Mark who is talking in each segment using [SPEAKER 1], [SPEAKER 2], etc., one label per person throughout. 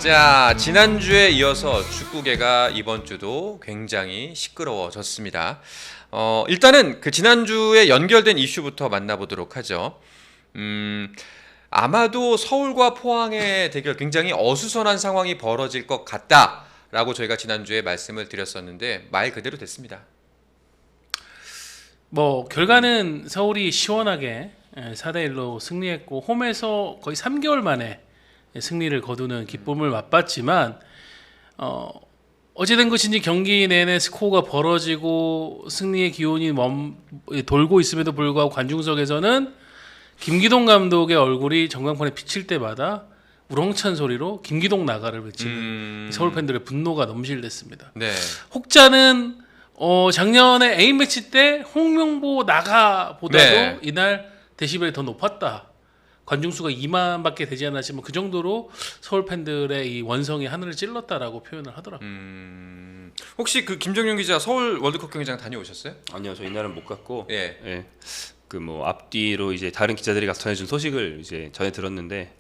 [SPEAKER 1] 자, 지난주에 이어서 축구계가 이번 주도 굉장히 시끄러워졌습니다. 일단은 그 지난주에 연결된 이슈부터 만나보도록 하죠. 아마도 서울과 포항의 대결 굉장히 어수선한 상황이 벌어질 것 같다라고 저희가 지난주에 말씀을 드렸었는데 말 그대로 됐습니다.
[SPEAKER 2] 뭐 결과는 서울이 시원하게 4대1로 승리했고 홈에서 거의 3개월 만에 승리를 거두는 기쁨을 맛봤지만 어찌된 것인지 경기 내내 스코어가 벌어지고 승리의 기온이 돌고 있음에도 불구하고 관중석에서는 김기동 감독의 얼굴이 전광판에 비칠 때마다 우렁찬 소리로 김기동 나가를 외치는 서울 팬들의 분노가 넘실댔습니다.
[SPEAKER 1] 네.
[SPEAKER 2] 혹자는 작년에 A매치 때 홍명보 나가보다도
[SPEAKER 1] 네.
[SPEAKER 2] 이날 데시벨이 더 높았다. 관중수가 2만밖에 되지 않았지만 그 정도로 서울 팬들의 이 원성이 하늘을 찔렀다라고 표현을 하더라고요.
[SPEAKER 1] 혹시 그 김정용 기자 서울 월드컵 경기장 다녀오셨어요?
[SPEAKER 3] 아니요, 저 이날은 못 갔고,
[SPEAKER 1] 예.
[SPEAKER 3] 그 뭐 앞뒤로 이제 다른 기자들이 가서 전해준 소식을 이제 전해 들었는데,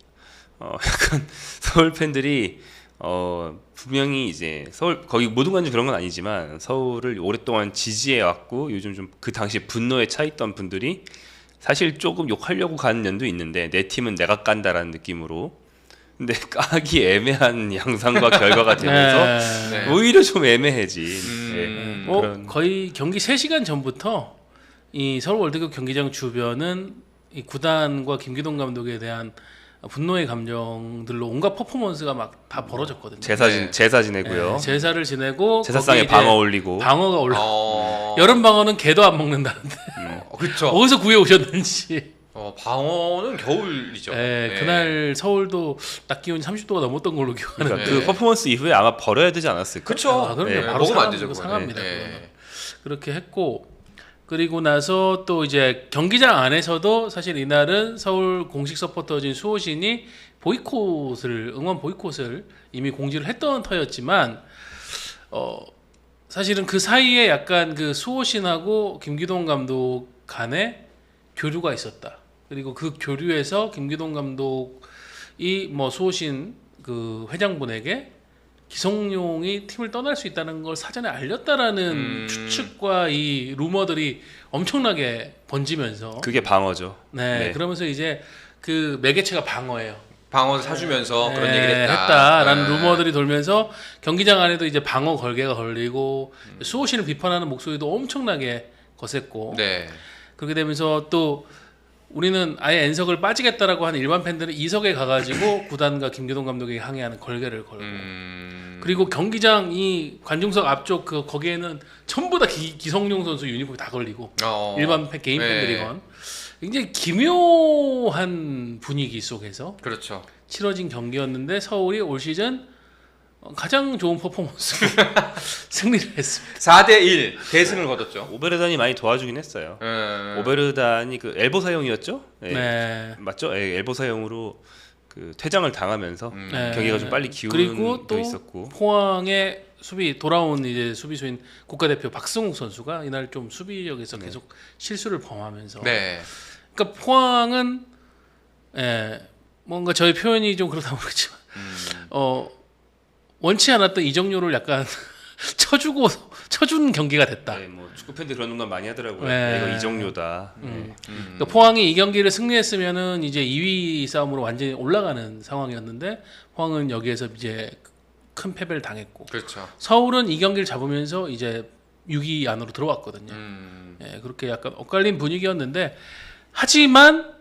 [SPEAKER 3] 약간 서울 팬들이 분명히 이제 서울 거기 모든 관중 그런 건 아니지만 서울을 오랫동안 지지해 왔고 요즘 좀 그 당시에 분노에 차 있던 분들이 사실 조금 욕하려고 가는 면도 있는데 내 팀은 내가 깐다라는 느낌으로. 근데 까기 애매한 양상과 결과가 되면서
[SPEAKER 2] 네.
[SPEAKER 3] 오히려 좀 애매해진. 그런.
[SPEAKER 2] 거의 경기 3시간 전부터 이 서울 월드컵 경기장 주변은 이 구단과 김기동 감독에 대한 분노의 감정들로 온갖 퍼포먼스가 막 다 벌어졌거든요.
[SPEAKER 3] 제사 지내고요.
[SPEAKER 2] 네, 제사를 지내고
[SPEAKER 3] 제사상에
[SPEAKER 2] 거기에
[SPEAKER 3] 방어
[SPEAKER 2] 이제
[SPEAKER 3] 올리고.
[SPEAKER 2] 방어가 올라. 여름 방어는 개도 안 먹는다는데
[SPEAKER 1] 그렇죠.
[SPEAKER 2] 어디서 구해 오셨는지.
[SPEAKER 1] 방어는 겨울이죠.
[SPEAKER 2] 네, 그날 서울도 낮 기온이 30도가 넘었던 걸로 기억하는데.
[SPEAKER 3] 그러니까 그 퍼포먼스 이후에 아마 버려야 되지 않았을까?
[SPEAKER 1] 그렇죠.
[SPEAKER 2] 그럼요.
[SPEAKER 3] 네,
[SPEAKER 2] 바로
[SPEAKER 1] 먹으면 안 되죠.
[SPEAKER 2] 상합니다.
[SPEAKER 1] 그거는.
[SPEAKER 2] 그거는. 그렇게 했고 그리고 나서 또 이제 경기장 안에서도 사실 이날은 서울 공식 서포터진 수호신이 응원 보이콧을 이미 공지를 했던 터였지만 사실은 그 사이에 약간 그 수호신하고 김기동 감독 간에 교류가 있었다. 그리고 그 교류에서 김기동 감독이 뭐 수호신 그 회장분에게 기성용이 팀을 떠날 수 있다는 걸 사전에 알렸다라는 추측과 이 루머들이 엄청나게 번지면서
[SPEAKER 3] 그게 방어죠.
[SPEAKER 2] 네. 그러면서 이제 그 매개체가 방어예요.
[SPEAKER 1] 방어를 사주면서 그런 얘기를
[SPEAKER 2] 했다라는 루머들이 돌면서 경기장 안에도 이제 방어 걸개가 걸리고 수호신을 비판하는 목소리도 엄청나게 거셌고 그렇게 되면서 또 우리는 아예 N석을 빠지겠다라고 하는 일반 팬들은 2석에 가가지고 구단과 김기동 감독에게 항의하는 걸개를 걸고 그리고 경기장 이 관중석 앞쪽 거기에는 전부 다 기성용 선수 유니폼이 다 걸리고 일반 개인 팬들이건 굉장히 기묘한 분위기 속에서
[SPEAKER 1] 그렇죠.
[SPEAKER 2] 치러진 경기였는데 서울이 올 시즌 가장 좋은 퍼포먼스로 승리를 했습니다.
[SPEAKER 1] 4대1 대승을 거뒀죠.
[SPEAKER 3] 오베르단이 많이 도와주긴 했어요. 오베르단이 그 엘보 사용이었죠?
[SPEAKER 2] 네.
[SPEAKER 3] 맞죠? 엘보 사용으로 그 퇴장을 당하면서 경기가 좀 빨리 기운도
[SPEAKER 2] 그리고 또
[SPEAKER 3] 있었고
[SPEAKER 2] 포항의 돌아온 이제 수비수인 국가대표 박승욱 선수가 이날 좀 수비력에서 계속 실수를 범하면서 그러니까 포항은 뭔가 저희 표현이 좀 그렇다 모르겠지만 원치 않았던 이정료를 약간 쳐준 경기가 됐다.
[SPEAKER 3] 네, 뭐 축구 팬들 그런 농담 많이 하더라고요. 이거 이정료다.
[SPEAKER 2] 그러니까 포항이 이 경기를 승리했으면은 이제 2위 싸움으로 완전히 올라가는 상황이었는데 포항은 여기에서 이제 큰 패배를 당했고.
[SPEAKER 1] 그렇죠.
[SPEAKER 2] 서울은 이 경기를 잡으면서 이제 6위 안으로 들어왔거든요. 그렇게 약간 엇갈린 분위기였는데 하지만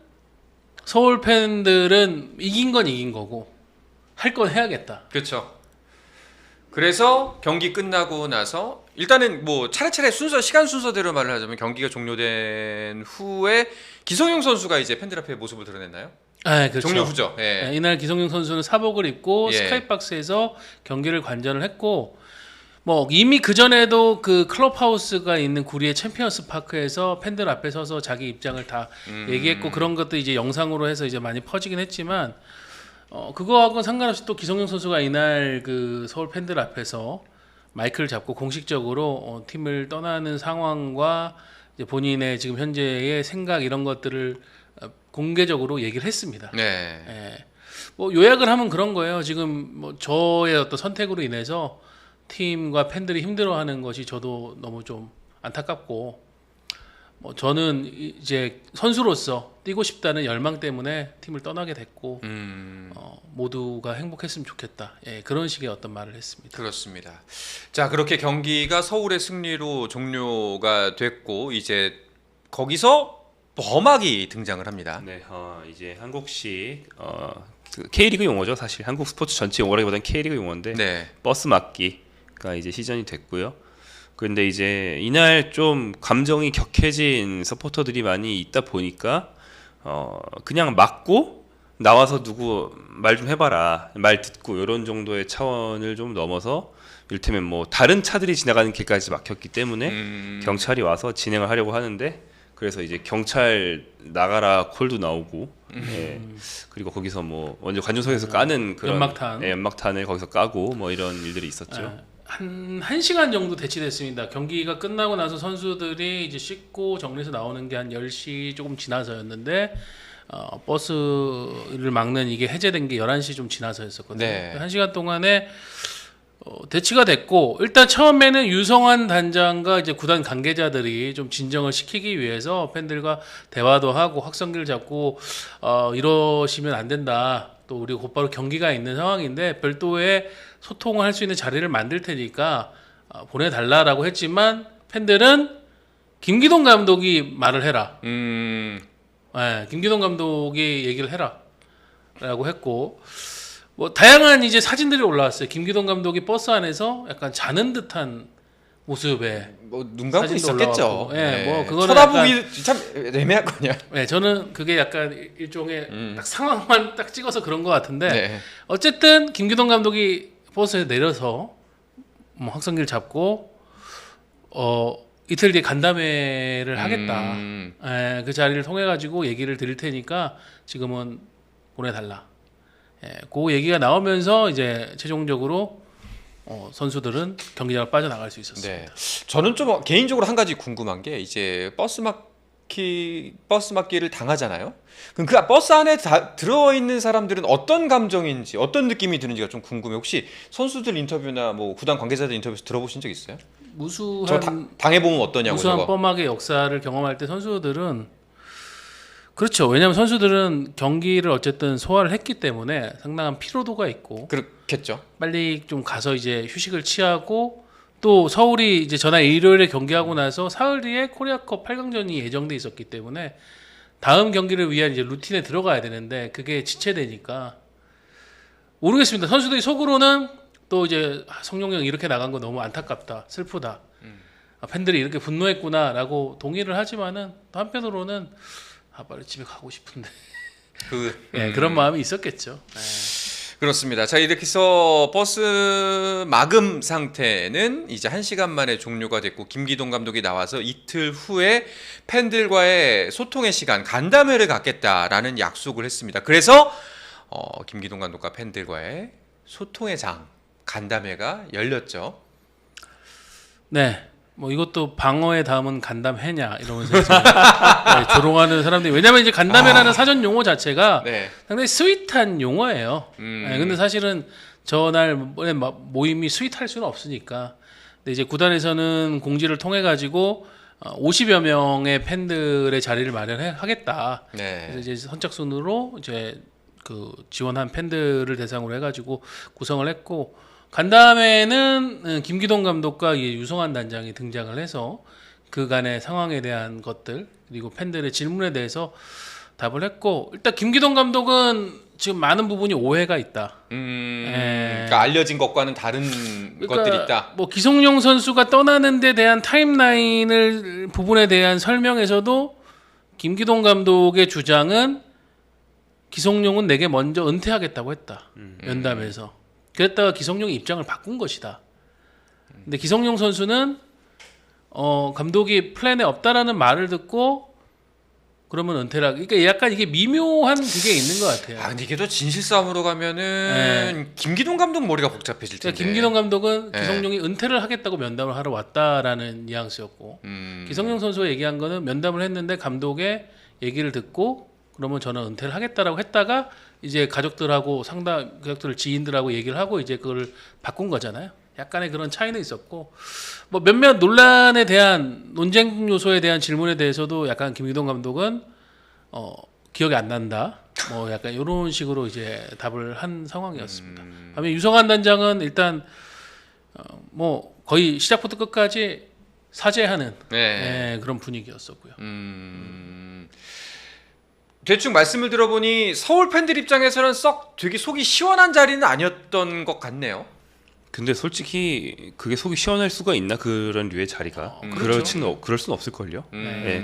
[SPEAKER 2] 서울 팬들은 이긴 건 이긴 거고 할 건 해야겠다.
[SPEAKER 1] 그렇죠. 그래서 경기 끝나고 나서 일단은 뭐 차례차례 시간 순서대로 말을 하자면 경기가 종료된 후에 기성용 선수가 이제 팬들 앞에 모습을 드러냈나요?
[SPEAKER 2] 네, 그렇죠.
[SPEAKER 1] 종료 후죠.
[SPEAKER 2] 이날 기성용 선수는 사복을 입고 스카이박스에서 경기를 관전을 했고 뭐 이미 그 전에도 그 클럽하우스가 있는 구리의 챔피언스 파크에서 팬들 앞에 서서 자기 입장을 다 얘기했고 그런 것도 이제 영상으로 해서 이제 많이 퍼지긴 했지만 그거하고는 상관없이 또 기성용 선수가 이날 그 서울 팬들 앞에서 마이크를 잡고 공식적으로 팀을 떠나는 상황과 이제 본인의 지금 현재의 생각 이런 것들을 공개적으로 얘기를 했습니다. 뭐 요약을 하면 그런 거예요. 지금 뭐 저의 어떤 선택으로 인해서 팀과 팬들이 힘들어하는 것이 저도 너무 좀 안타깝고, 뭐 저는 이제 선수로서 뛰고 싶다는 열망 때문에 팀을 떠나게 됐고, 모두가 행복했으면 좋겠다. 예, 그런 식의 어떤 말을 했습니다.
[SPEAKER 1] 그렇습니다. 자, 그렇게 경기가 서울의 승리로 종료가 됐고 이제 거기서 범학이 등장을 합니다.
[SPEAKER 3] 네, 이제 한국식 그 K리그 용어죠. 사실 한국 스포츠 전체 용어라기보다는 K리그 용어인데
[SPEAKER 1] 네.
[SPEAKER 3] 버스 막기가 이제 시전이 됐고요. 그런데 이제 이날 좀 감정이 격해진 서포터들이 많이 있다 보니까 그냥 막고 나와서 누구 말 좀 해봐라, 말 듣고 이런 정도의 차원을 좀 넘어서 이를테면 뭐 다른 차들이 지나가는 길까지 막혔기 때문에 경찰이 와서 진행을 하려고 하는데, 그래서 이제 경찰 나가라 콜도 나오고, 예. 그리고 거기서 뭐 먼저 관중석에서 까는 그런
[SPEAKER 2] 연막탄.
[SPEAKER 3] 예, 연막탄을 거기서 까고 뭐 이런 일들이 있었죠.
[SPEAKER 2] 예, 한 1시간 정도 대치됐습니다. 경기가 끝나고 나서 선수들이 이제 씻고 정리해서 나오는 게 한 10시 조금 지나서였는데, 버스를 막는 이게 해제된 게 11시 좀 지나서였었거든요.
[SPEAKER 1] 네.
[SPEAKER 2] 1시간 동안에 대치가 됐고, 일단 처음에는 유성환 단장과 이제 구단 관계자들이 좀 진정을 시키기 위해서 팬들과 대화도 하고 확성기를 잡고 이러시면 안 된다. 또 우리 곧바로 경기가 있는 상황인데 별도의 소통을 할 수 있는 자리를 만들 테니까 보내달라라고 했지만, 팬들은 김기동 감독이 말을 해라. 네, 김기동 감독이 얘기를 해라라고 했고, 뭐 다양한 이제 사진들이 올라왔어요. 김기동 감독이 버스 안에서 약간 자는 듯한 모습에
[SPEAKER 1] 뭐 눈 감고
[SPEAKER 2] 사진도
[SPEAKER 1] 있었겠죠.
[SPEAKER 2] 올라왔고. 예, 뭐 그거는
[SPEAKER 1] 쳐다보기 참 애매한 거냐.
[SPEAKER 2] 네, 저는 그게 약간 일종의 딱 상황만 딱 찍어서 그런 것 같은데,
[SPEAKER 1] 네.
[SPEAKER 2] 어쨌든 김기동 감독이 버스에 내려서 뭐 확성기를 잡고 이틀 뒤에 간담회를 하겠다. 예, 그 자리를 통해 가지고 얘기를 드릴 테니까 지금은 보내달라. 예, 그 얘기가 나오면서 이제 최종적으로 선수들은 경기장을 빠져나갈 수 있었습니다.
[SPEAKER 1] 네. 저는 좀 개인적으로 한 가지 궁금한 게, 이제 버스 막기를 당하잖아요. 그럼 그 버스 안에 들어 있는 사람들은 어떤 감정인지, 어떤 느낌이 드는지가 좀 궁금해. 혹시 선수들 인터뷰나 뭐 구단 관계자들 인터뷰에서 들어보신 적 있어요? 저 당해보면 어떠냐고.
[SPEAKER 2] 무수한
[SPEAKER 1] 저거.
[SPEAKER 2] 뻔하게 역사를 경험할 때 선수들은, 그렇죠. 왜냐하면 선수들은 경기를 어쨌든 소화를 했기 때문에 상당한 피로도가 있고,
[SPEAKER 1] 그렇겠죠.
[SPEAKER 2] 빨리 좀 가서 이제 휴식을 취하고, 또 서울이 이제 전날 일요일에 경기하고 나서 사흘 뒤에 코리아컵 8강전이 예정돼 있었기 때문에 다음 경기를 위한 이제 루틴에 들어가야 되는데 그게 지체되니까 모르겠습니다. 선수들이 속으로는 또 이제 성룡이 형 이렇게 나간 거 너무 안타깝다, 슬프다, 팬들이 이렇게 분노했구나라고 동의를 하지만은 또 한편으로는 빨리 집에 가고 싶은데 예, 그런 마음이 있었겠죠.
[SPEAKER 1] 그렇습니다. 자, 이렇게 해서 버스 마금 상태는 이제 1시간 만에 종료가 됐고, 김기동 감독이 나와서 이틀 후에 팬들과의 소통의 시간, 간담회를 갖겠다라는 약속을 했습니다. 그래서 김기동 감독과 팬들과의 소통의 장, 간담회가 열렸죠.
[SPEAKER 2] 네. 뭐 이것도 방어의 다음은 간담회냐 이러면서 이제 조롱하는 사람들이, 왜냐면 이제 간담회라는 사전 용어 자체가
[SPEAKER 1] 네.
[SPEAKER 2] 상당히 스윗한 용어예요. 네, 근데 사실은 저날 모임이 스윗할 수는 없으니까. 근데 이제 구단에서는 공지를 통해 가지고 50여 명의 팬들의 자리를 마련하겠다.
[SPEAKER 1] 네.
[SPEAKER 2] 그래서 이제 선착순으로 이제 그 지원한 팬들을 대상으로 해가지고 구성을 했고, 간담회는 김기동 감독과 유성환 단장이 등장을 해서 그간의 상황에 대한 것들 그리고 팬들의 질문에 대해서 답을 했고, 일단 김기동 감독은 지금 많은 부분이 오해가 있다.
[SPEAKER 1] 그러니까 알려진 것과는 다른 것들이 있다.
[SPEAKER 2] 뭐 기성용 선수가 떠나는 데 대한 타임라인을 부분에 대한 설명에서도 김기동 감독의 주장은 기성용은 내게 먼저 은퇴하겠다고 했다. 면담에서. 그랬다가 기성용이 입장을 바꾼 것이다. 근데 기성용 선수는 감독이 플랜에 없다라는 말을 듣고 그러면 은퇴라. 그러니까 약간 이게 미묘한 그게 있는 것 같아요.
[SPEAKER 1] 근데 이게 또 진실 싸움으로 가면은 김기동 감독 머리가 복잡해질 텐데.
[SPEAKER 2] 그러니까 김기동 감독은 기성용이 은퇴를 하겠다고 면담을 하러 왔다라는 뉘앙스였고, 기성용 선수가 얘기한 거는 면담을 했는데 감독의 얘기를 듣고 그러면 저는 은퇴를 하겠다라고 했다가 이제 가족들하고 가족들 지인들하고 얘기를 하고 이제 그걸 바꾼 거잖아요. 약간의 그런 차이는 있었고 뭐 몇몇 논란에 대한 논쟁 요소에 대한 질문에 대해서도 약간 김기동 감독은 기억이 안 난다. 뭐 약간 이런 식으로 이제 답을 한 상황이었습니다. 반면 유성환 단장은 일단 뭐 거의 시작부터 끝까지 사죄하는 그런 분위기였었고요.
[SPEAKER 1] 대충 말씀을 들어보니 서울 팬들 입장에서는 썩 되게 속이 시원한 자리는 아니었던 것 같네요.
[SPEAKER 3] 근데 솔직히 그게 속이 시원할 수가 있나 그런 류의 자리가
[SPEAKER 1] 그렇죠.
[SPEAKER 3] 그럴 수는 없을걸요. 네.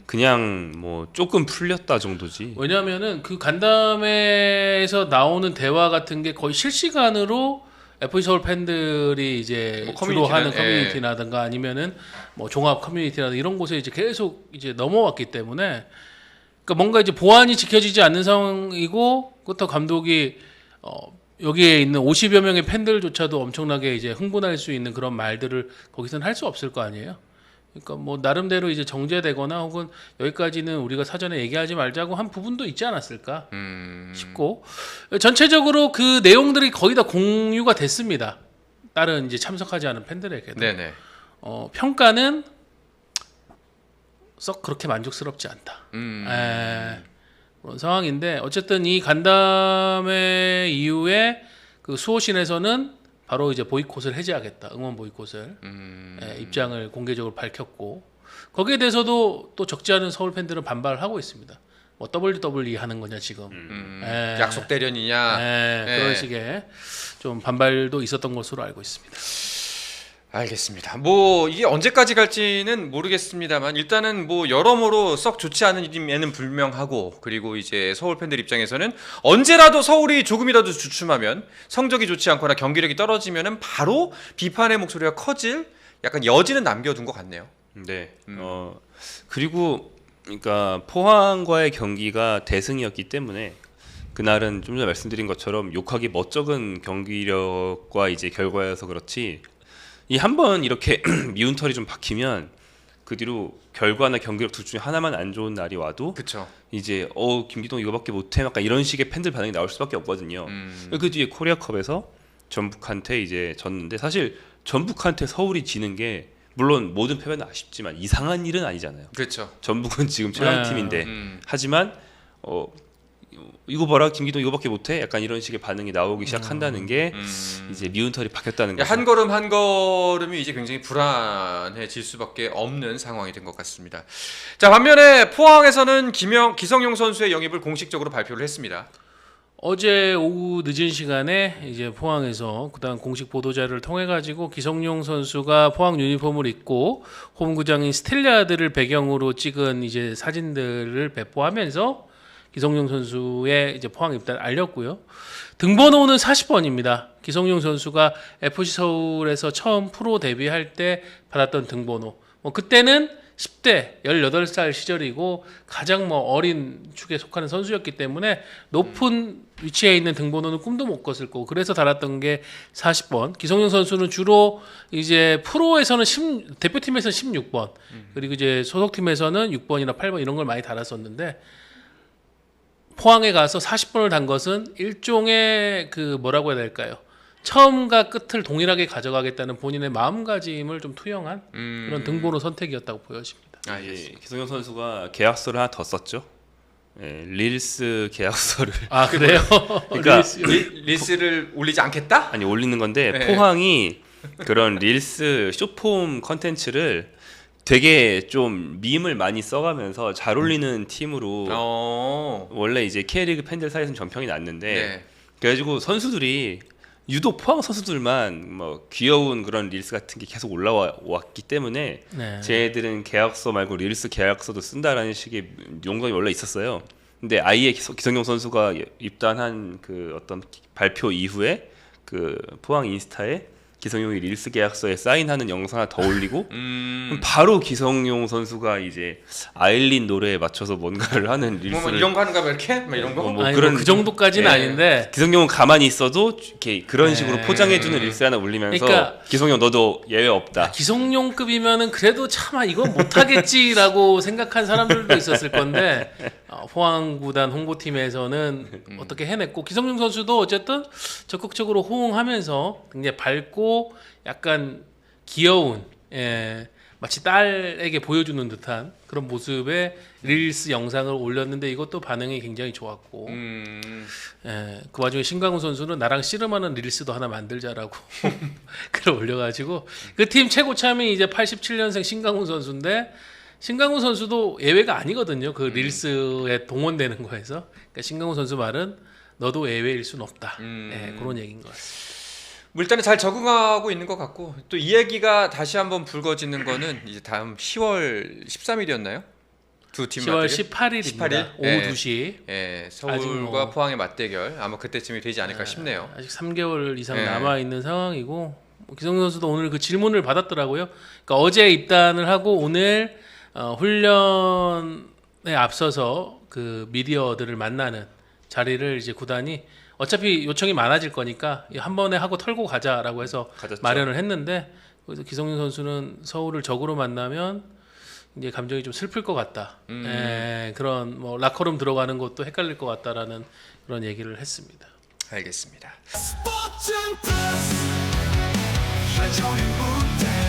[SPEAKER 3] 그냥 뭐 조금 풀렸다 정도지.
[SPEAKER 2] 왜냐하면은 그 간담회에서 나오는 대화 같은 게 거의 실시간으로 FC 서울 팬들이 이제
[SPEAKER 1] 뭐
[SPEAKER 2] 주로 하는 커뮤니티라든가 아니면은 뭐 종합 커뮤니티라든가 이런 곳에 이제 계속 이제 넘어왔기 때문에 그러니까 뭔가 이제 보안이 지켜지지 않는 상황이고 그렇다고 감독이 여기에 있는 50여 명의 팬들조차도 엄청나게 이제 흥분할 수 있는 그런 말들을 거기서는 할 수 없을 거 아니에요. 그러니까 뭐 나름대로 이제 정제되거나 혹은 여기까지는 우리가 사전에 얘기하지 말자고 한 부분도 있지 않았을까 싶고 전체적으로 그 내용들이 거의 다 공유가 됐습니다. 다른 이제 참석하지 않은 팬들에게도.
[SPEAKER 1] 네네.
[SPEAKER 2] 평가는 썩 그렇게 만족스럽지 않다. 그런 상황인데 어쨌든 이 간담회 이후에 그 수호신에서는 바로 이제 보이콧을 해제하겠다, 응원 보이콧을 입장을 공개적으로 밝혔고 거기에 대해서도 또 적지 않은 서울 팬들은 반발을 하고 있습니다. 뭐 WWE 하는 거냐 지금?
[SPEAKER 1] 약속 대련이냐?
[SPEAKER 2] 그런 식의 좀 반발도 있었던 것으로 알고 있습니다.
[SPEAKER 1] 알겠습니다. 뭐 이게 언제까지 갈지는 모르겠습니다만 일단은 뭐 여러모로 썩 좋지 않은 일임에는 불명하고 그리고 이제 서울 팬들 입장에서는 언제라도 서울이 조금이라도 주춤하면 성적이 좋지 않거나 경기력이 떨어지면은 바로 비판의 목소리가 커질 약간 여지는 남겨둔 것 같네요.
[SPEAKER 3] 네. 그리고 그러니까 포항과의 경기가 대승이었기 때문에 그날은 좀 전에 말씀드린 것처럼 욕하기 멋쩍은 경기력과 이제 결과여서 그렇지. 이 한 번 이렇게 미운 털이 좀 박히면 그 뒤로 결과나 경기력 둘 중에 하나만 안 좋은 날이 와도
[SPEAKER 1] 그쵸.
[SPEAKER 3] 이제 김기동 이거밖에 못해 약간 이런 식의 팬들 반응이 나올 수밖에 없거든요. 그 뒤에 코리아컵에서 전북한테 이제 졌는데 사실 전북한테 서울이 지는 게 물론 모든 패배는 아쉽지만 이상한 일은 아니잖아요.
[SPEAKER 1] 그렇죠.
[SPEAKER 3] 전북은 지금 최강팀인데 하지만 이거 봐라 김기동 이거밖에 못해 약간 이런 식의 반응이 나오기 시작한다는 게 이제 미운 털이 박혔다는 거죠.
[SPEAKER 1] 한 걸음 한 걸음이 이제 굉장히 불안해질 수밖에 없는 상황이 된 것 같습니다. 자 반면에 포항에서는 기성용 선수의 영입을 공식적으로 발표를 했습니다.
[SPEAKER 2] 어제 오후 늦은 시간에 이제 포항에서 그다음 공식 보도자를 통해 가지고 기성용 선수가 포항 유니폼을 입고 홈구장인 스텔리아드를 배경으로 찍은 이제 사진들을 배포하면서 기성용 선수의 이제 포항 입단을 알렸고요. 등번호는 40번입니다. 기성용 선수가 FC 서울에서 처음 프로 데뷔할 때 받았던 등번호. 뭐 그때는 10대 18살 시절이고 가장 뭐 어린 축에 속하는 선수였기 때문에 높은 위치에 있는 등번호는 꿈도 못 꿨을 거고 그래서 달았던 게 40번. 기성용 선수는 주로 이제 프로에서는 대표팀에서는 16번 그리고 이제 소속팀에서는 6번이나 8번 이런 걸 많이 달았었는데 포항에 가서 40번을 단 것은 일종의 그 뭐라고 해야 될까요? 처음과 끝을 동일하게 가져가겠다는 본인의 마음가짐을 좀 투영한 그런 등번호 선택이었다고 보여집니다.
[SPEAKER 3] 기성용 선수가 계약서를 하나 더 썼죠. 릴스 계약서를.
[SPEAKER 2] 아 그래요?
[SPEAKER 3] 그러니까
[SPEAKER 1] 릴스를 올리지 않겠다?
[SPEAKER 3] 아니 올리는 건데 포항이 그런 릴스 쇼폼 컨텐츠를 되게 좀 밈을 많이 써가면서 잘 어울리는 팀으로 원래 이제 K리그 팬들 사이에서는 전평이 났는데 그래가지고 선수들이 유독 포항 선수들만 뭐 귀여운 그런 릴스 같은 게 계속 올라왔기 때문에 쟤네들은 계약서 말고 릴스 계약서도 쓴다라는 식의 용감이 원래 있었어요. 근데 아예 기성용 선수가 입단한 그 어떤 발표 이후에 그 포항 인스타에 기성용이 릴스 계약서에 사인하는 영상 하나 더 올리고 그럼 바로 기성용 선수가 이제 아일린 노래에 맞춰서 뭔가를 하는 릴스를
[SPEAKER 1] 뭐 이런 거 하는가 봐 이렇게 뭐 이런 거.
[SPEAKER 2] 아니, 그런 그 정도까지는
[SPEAKER 3] 예.
[SPEAKER 2] 아닌데
[SPEAKER 3] 기성용은 가만히 있어도 이렇게 그런
[SPEAKER 2] 네.
[SPEAKER 3] 식으로 포장해주는 릴스 하나 올리면서
[SPEAKER 2] 그러니까
[SPEAKER 3] 기성용 너도 예외 없다.
[SPEAKER 2] 기성용급이면은 그래도 참 이건 못하겠지라고 생각한 사람들도 있었을 건데 포항구단 홍보팀에서는 어떻게 해냈고 기성용 선수도 어쨌든 적극적으로 호응하면서 굉장히 밝고 약간 귀여운 마치 딸에게 보여주는 듯한 그런 모습의 릴스 영상을 올렸는데 이것도 반응이 굉장히 좋았고 그 와중에 신강훈 선수는 나랑 씨름하는 릴스도 하나 만들자라고 글을 올려가지고 그 팀 최고참이 이제 87년생 신강훈 선수인데 신강훈 선수도 예외가 아니거든요. 그 릴스에 동원되는 거에서 그러니까 신강훈 선수 말은 너도 예외일 순 없다. 그런 얘기인 것 같습니다.
[SPEAKER 1] 뭐 일단은 잘 적응하고 있는 것 같고 또 이 얘기가 다시 한번 불거지는 거는 이제 다음 10월 13일이었나요? 두 팀
[SPEAKER 2] 10월
[SPEAKER 1] 맞대결?
[SPEAKER 2] 18일입니다.
[SPEAKER 1] 18일?
[SPEAKER 2] 오후
[SPEAKER 1] 예.
[SPEAKER 2] 2시.
[SPEAKER 1] 예,
[SPEAKER 2] 아직
[SPEAKER 1] 서울과
[SPEAKER 2] 뭐-
[SPEAKER 1] 포항의 맞대결 아마 그때쯤이 되지 않을까 싶네요.
[SPEAKER 2] 아직 3개월 이상
[SPEAKER 1] 예.
[SPEAKER 2] 남아 있는 상황이고 기성용 선수도 오늘 그 질문을 받았더라고요. 그러니까 어제 입단을 하고 오늘 훈련에 앞서서 그 미디어들을 만나는 자리를 이제 구단이 어차피 요청이 많아질 거니까 한 번에 하고 털고 가자라고 해서
[SPEAKER 3] 가졌죠.
[SPEAKER 2] 마련을 했는데 그래서 기성용 선수는 서울을 적으로 만나면 이제 감정이 좀 슬플 것 같다. 그런 뭐 라커룸 들어가는 것도 헷갈릴 것 같다라는 그런 얘기를 했습니다.
[SPEAKER 1] 알겠습니다.
[SPEAKER 4] 스포츠 플러스 한정의 무대